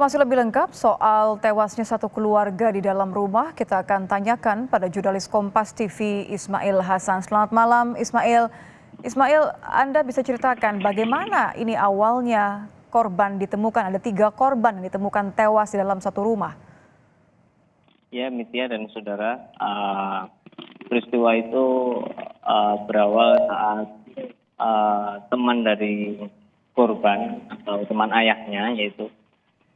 Informasi lebih lengkap soal tewasnya satu keluarga di dalam rumah kita akan tanyakan pada jurnalis Kompas TV Ismail Hasan. Selamat malam Ismail. Ismail, Anda bisa ceritakan bagaimana ini awalnya korban ditemukan? Ada 3 korban yang ditemukan tewas di dalam satu rumah. Ya, Mitya dan saudara, peristiwa itu berawal saat teman dari korban atau teman ayahnya, yaitu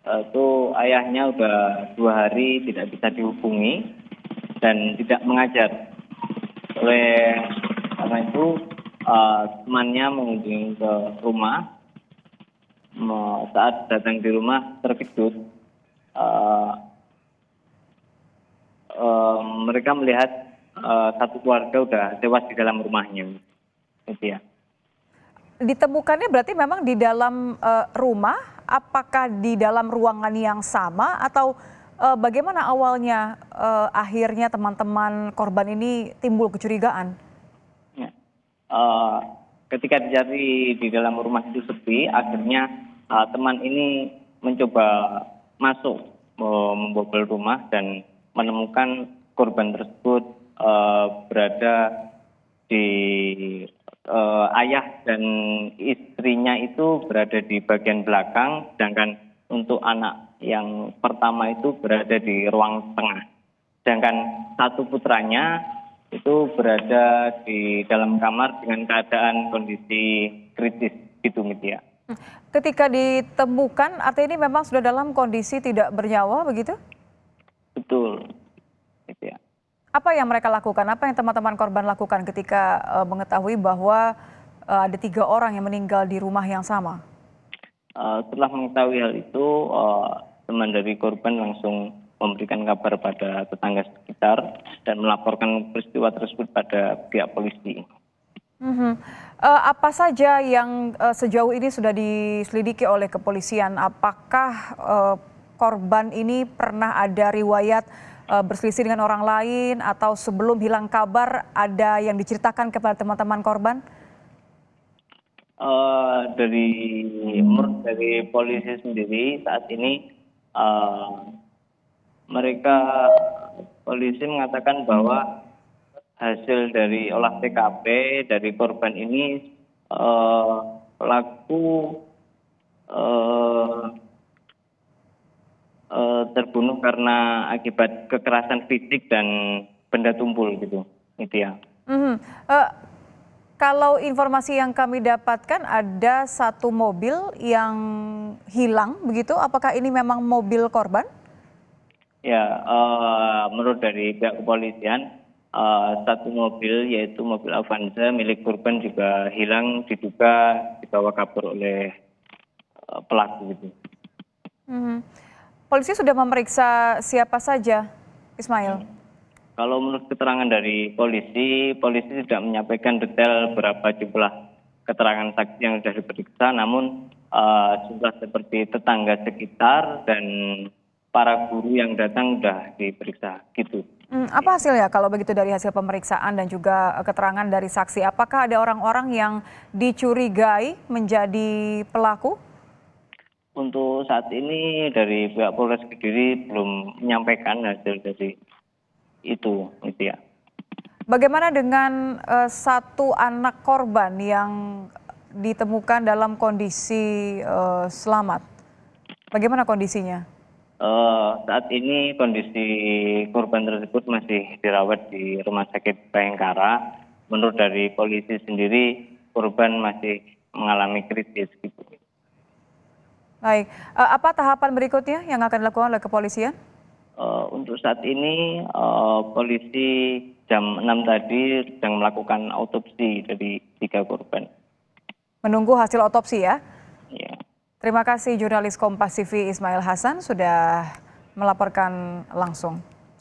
itu ayahnya udah 2 hari tidak bisa dihubungi dan tidak mengajar. Oleh karena itu temannya mengunjungi ke rumah. Saat datang di rumah terkejut, mereka melihat satu keluarga udah tewas di dalam rumahnya. Gitu ya. Ditemukannya berarti memang di dalam rumah. Apakah di dalam ruangan yang sama atau bagaimana awalnya akhirnya teman-teman korban ini timbul kecurigaan? Ya. Ketika dicari di dalam rumah itu sepi, akhirnya teman ini mencoba masuk membobol rumah dan menemukan korban tersebut berada di ayah dan istrinya itu berada di bagian belakang, sedangkan untuk anak yang pertama itu berada di ruang tengah. Sedangkan satu putranya itu berada di dalam kamar dengan keadaan kondisi kritis gitu, Mitya. Ketika ditemukan, artinya ini memang sudah dalam kondisi tidak bernyawa begitu? Betul, Mitya. Apa yang mereka lakukan? Apa yang teman-teman korban lakukan ketika mengetahui bahwa ada 3 orang yang meninggal di rumah yang sama? Setelah mengetahui hal itu, teman dari korban langsung memberikan kabar pada tetangga sekitar dan melaporkan peristiwa tersebut pada pihak polisi. Apa saja yang sejauh ini sudah diselidiki oleh kepolisian? Apakah korban ini pernah ada riwayat berselisih dengan orang lain atau sebelum hilang kabar ada yang diceritakan kepada teman-teman korban? Dari polisi sendiri saat ini polisi mengatakan bahwa hasil dari olah TKP dari korban ini pelaku terbunuh karena akibat kekerasan fisik dan benda tumpul gitu, ya. Kalau informasi yang kami dapatkan ada satu mobil yang hilang begitu, apakah ini memang mobil korban? Ya, menurut dari pihak kepolisian, satu mobil yaitu mobil Avanza milik korban juga hilang, diduga dibawa kabur oleh pelaku gitu. Polisi sudah memeriksa siapa saja, Ismail? Kalau menurut keterangan dari polisi tidak menyampaikan detail berapa jumlah keterangan saksi yang sudah diperiksa, namun jumlah seperti tetangga sekitar dan para guru yang datang sudah diperiksa gitu. Apa hasilnya kalau begitu dari hasil pemeriksaan dan juga keterangan dari saksi? Apakah ada orang-orang yang dicurigai menjadi pelaku? Untuk saat ini dari pihak Polres Kediri belum menyampaikan hasil dari itu, ya. Bagaimana dengan satu anak korban yang ditemukan dalam kondisi selamat? Bagaimana kondisinya? Saat ini kondisi korban tersebut masih dirawat di Rumah Sakit Bayangkara. Menurut dari polisi sendiri, korban masih mengalami kritis gitu. Baik, apa tahapan berikutnya yang akan dilakukan oleh kepolisian? Untuk saat ini polisi jam 6 tadi sedang melakukan autopsi dari 3 korban. Menunggu hasil otopsi ya? Ya. Terima kasih jurnalis Kompas TV Ismail Hasan sudah melaporkan langsung.